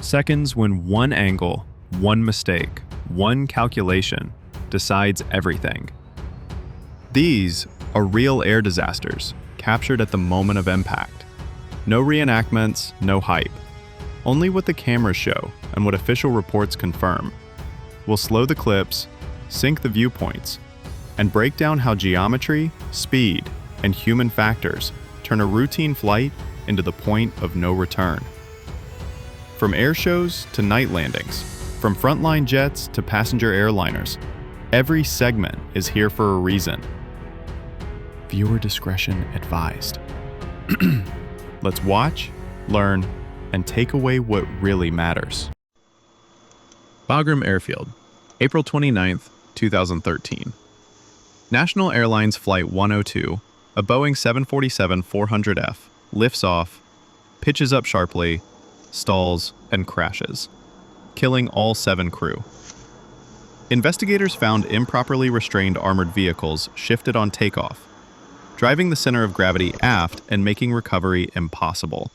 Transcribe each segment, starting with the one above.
Seconds when one angle, one mistake, one calculation decides everything. These are real air disasters, captured at the moment of impact. No reenactments, no hype. Only what the cameras show and what official reports confirm. We'll slow the clips, sync the viewpoints, and break down how geometry, speed, and human factors turn a routine flight into the point of no return. From air shows to night landings, from frontline jets to passenger airliners, every segment is here for a reason. Viewer discretion advised. Let's watch, learn, and take away what really matters. Bagram Airfield, April 29th, 2013. National Airlines Flight 102, a Boeing 747-400F, lifts off, pitches up sharply, stalls, and crashes, killing all 7 crew. Investigators found improperly restrained armored vehicles shifted on takeoff, driving the center of gravity aft and making recovery impossible.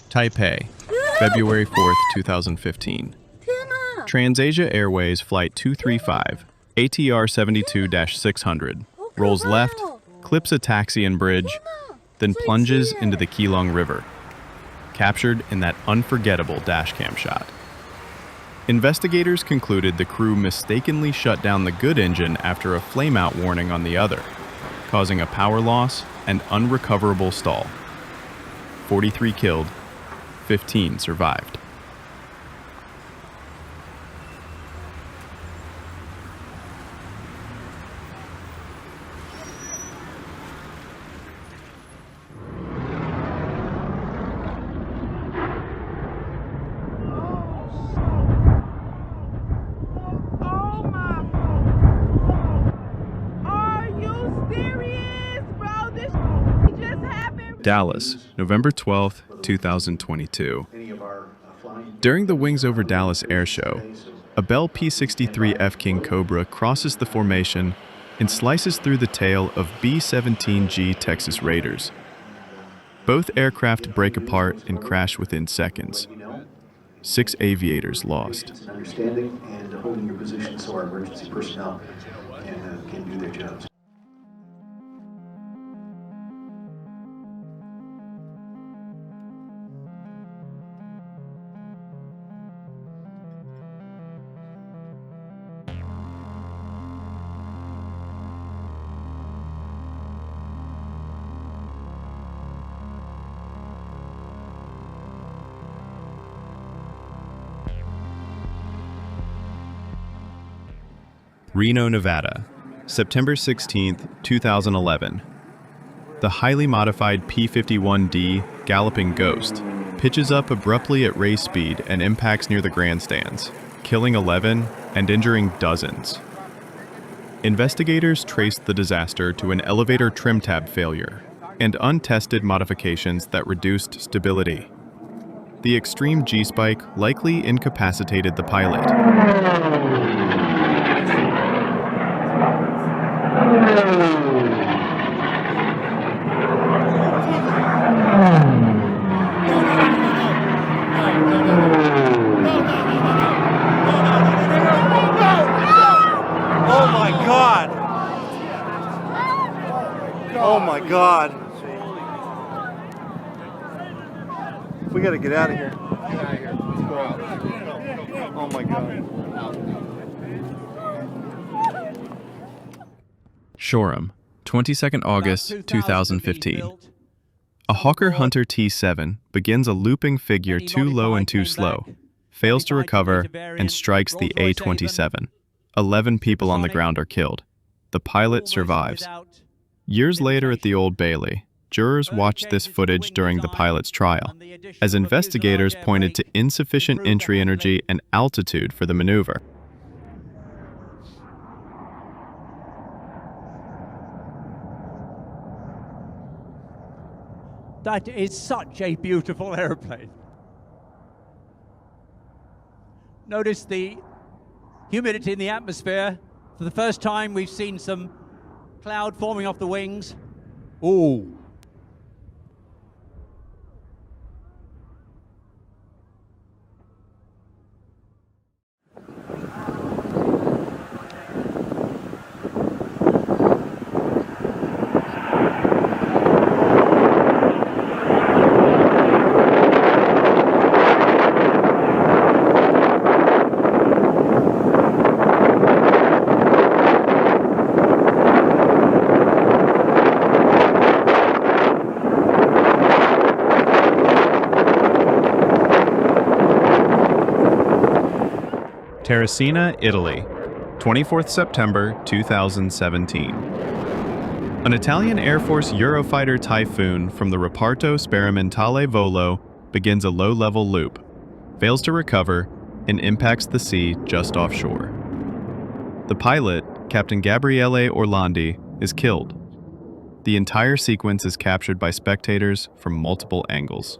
Taipei, February 4th, 2015. TransAsia Airways Flight 235, ATR 72-600, rolls left, clips a taxi and bridge, then plunges into the Keelung River, captured in that unforgettable dashcam shot. Investigators concluded the crew mistakenly shut down the good engine after a flameout warning on the other, causing a power loss and unrecoverable stall. 43 killed, 15 survived. Dallas, November 12th, 2022. During the Wings Over Dallas Airshow, a Bell P-63F King Cobra crosses the formation and slices through the tail of B-17G Texas Raiders. Both aircraft break apart and crash within seconds. 6 aviators lost. Understanding and holding your position so our emergency personnel can do their jobs. Reno, Nevada, September 16, 2011. The highly modified P-51D Galloping Ghost pitches up abruptly at race speed and impacts near the grandstands, killing 11 and injuring dozens. Investigators traced the disaster to an elevator trim tab failure and untested modifications that reduced stability. The extreme G-spike likely incapacitated the pilot. Oh my God. We gotta get out of here. Get out of here. Let's go. Oh my God. Shoreham, 22nd August 2015. A Hawker Hunter T-7 begins a looping figure too low and too slow, fails to recover, and strikes the A-27. 11 people on the ground are killed. The pilot survives. Years later at the Old Bailey, jurors watched this footage during the pilot's trial, as investigators pointed to insufficient entry energy and altitude for the maneuver. That is such a beautiful aeroplane. Notice the humidity in the atmosphere. For the first time, we've seen some cloud forming off the wings. Ooh. Terracina, Italy, 24th September 2017. An Italian Air Force Eurofighter Typhoon from the Reparto Sperimentale Volo begins a low-level loop, fails to recover, and impacts the sea just offshore. The pilot, Captain Gabriele Orlandi, is killed. The entire sequence is captured by spectators from multiple angles.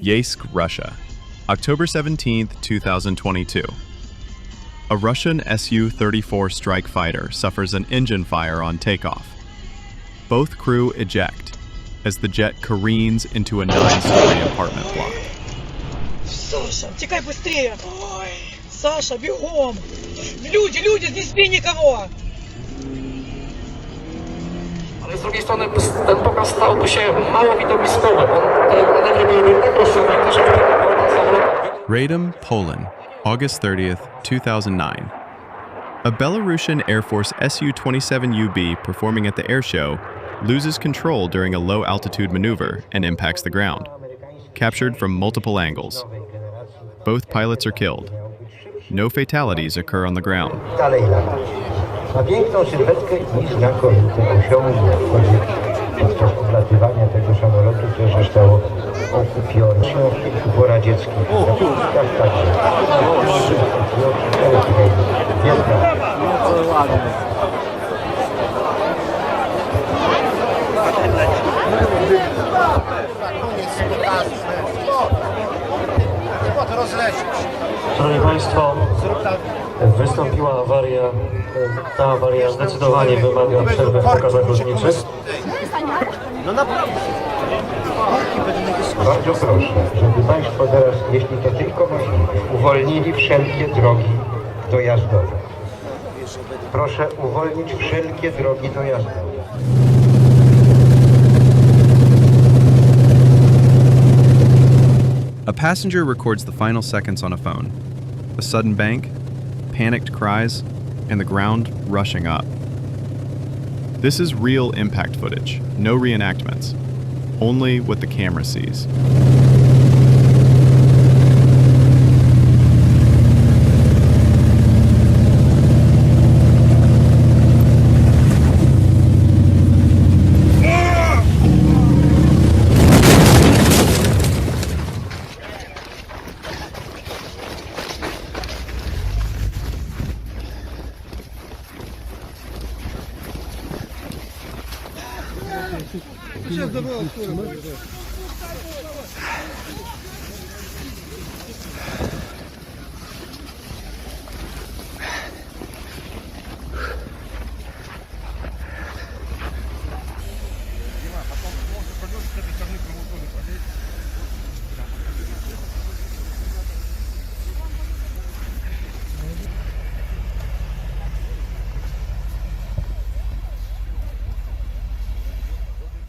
Yeysk, Russia, October 17, 2022. A Russian Su-34 strike fighter suffers an engine fire on takeoff. Both crew eject as the jet careens into a 9-story apartment block. Саша, текай быстрее! Ой, Саша, бегом! Люди, здесь нет никого! Ale z drugiej strony ten pokaz stałby się mało widowiskowy. Manewry były tak rozciągnięte, że Radom, Poland, August 30th, 2009. A Belarusian Air Force Su-27UB performing at the Airshow loses control during a low-altitude maneuver and impacts the ground, captured from multiple angles. Both pilots are killed. No fatalities occur on the ground. Ma piękną sylwetkę i znakomity osiągnięcie podczas odlatywania tego samolotu, który został okupiony w poradzieckich. Szanowni Państwo, wystąpiła awaria. Ta awaria zdecydowanie wymaga przerwy w pokazach lotniczych. Bardzo proszę, żeby Państwo teraz, jeśli to tylko możliwe, uwolnili wszelkie drogi dojazdowe. Proszę uwolnić wszelkie drogi dojazdowe. A passenger records the final seconds on a phone. A sudden bank, panicked cries, and the ground rushing up. This is real impact footage, no reenactments, only what the camera sees.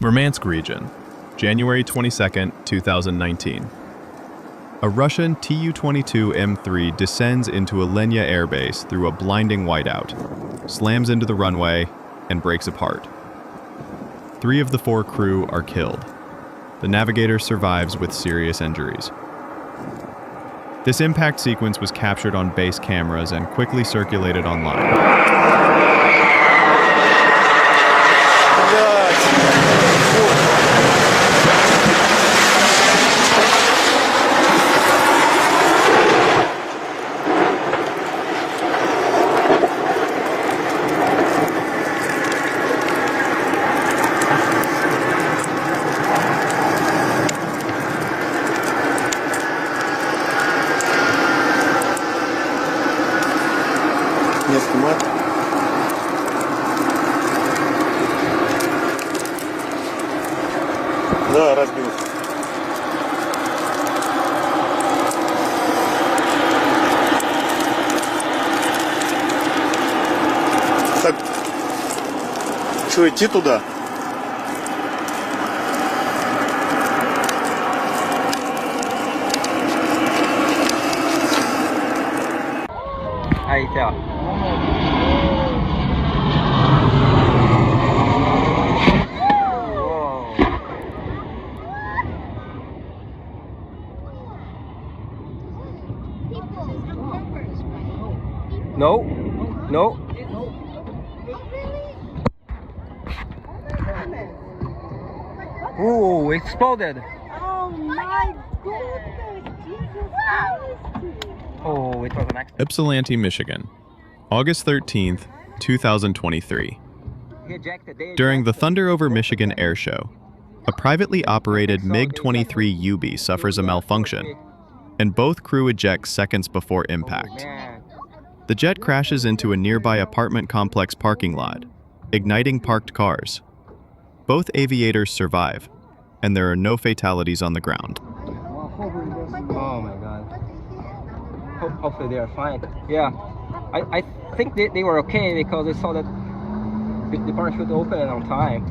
Murmansk region, January 22, 2019. A Russian Tu-22M3 descends into Olenya airbase through a blinding whiteout, slams into the runway, and breaks apart. 3 of the 4 crew are killed. The navigator survives with serious injuries. This impact sequence was captured on base cameras and quickly circulated online. Да, разбился. Так, что, идти туда? No, no. Oh, exploded. Oh my goodness, Jesus Christ. Oh, it was an accident. Ypsilanti, Michigan, August 13th, 2023. During the Thunder over Michigan Airshow, a privately operated MiG-23 UB suffers a malfunction, and both crew eject seconds before impact. The jet crashes into a nearby apartment complex parking lot, igniting parked cars. Both aviators survive, and there are no fatalities on the ground. Oh my God. Hopefully they are fine. Yeah, I think they were okay because they saw that the parachute opened on time.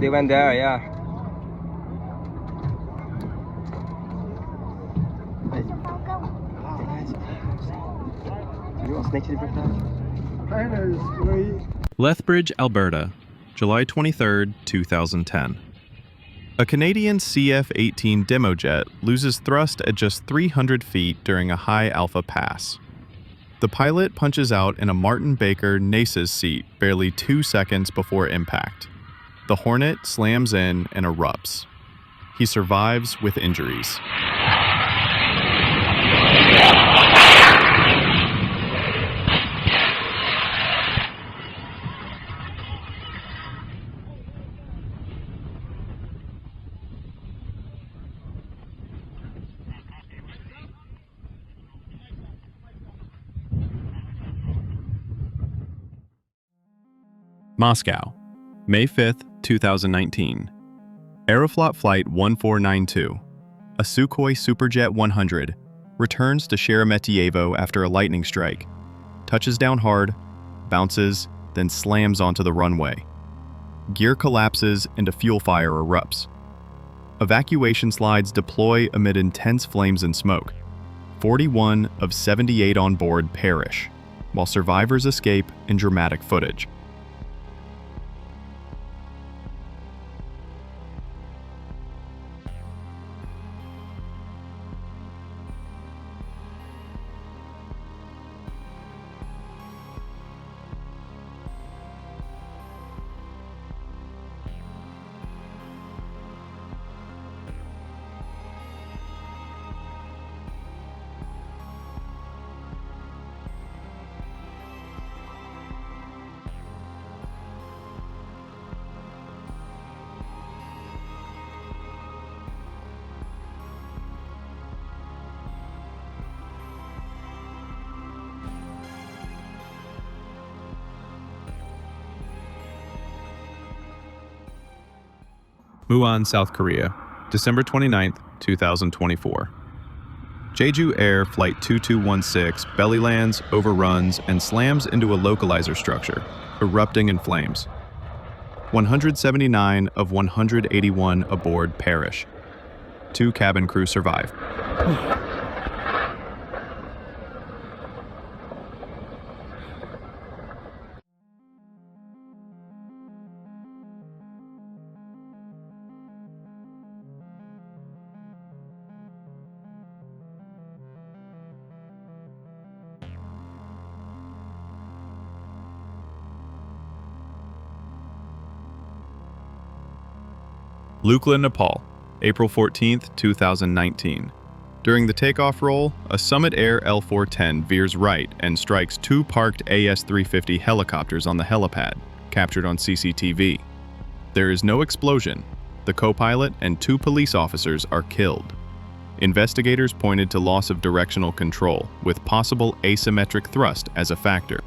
They went there, yeah. Lethbridge, Alberta, July 23, 2010. A Canadian CF-18 demo jet loses thrust at just 300 feet during a high alpha pass. The pilot punches out in a Martin Baker Nace's seat barely 2 seconds before impact. The Hornet slams in and erupts. He survives with injuries. Moscow, May 5th, 2019. Aeroflot Flight 1492, a Sukhoi Superjet 100, returns to Sheremetyevo after a lightning strike, touches down hard, bounces, then slams onto the runway. Gear collapses and a fuel fire erupts. Evacuation slides deploy amid intense flames and smoke. 41 of 78 on board perish, while survivors escape in dramatic footage. Muan, South Korea, December 29, 2024. Jeju Air Flight 2216 belly lands, overruns, and slams into a localizer structure, erupting in flames. 179 of 181 aboard perish. 2 cabin crew survive. Lukla, Nepal, April 14, 2019. During the takeoff roll, a Summit Air L410 veers right and strikes 2 parked AS-350 helicopters on the helipad, captured on CCTV. There is no explosion. The co-pilot and 2 police officers are killed. Investigators pointed to loss of directional control, with possible asymmetric thrust as a factor.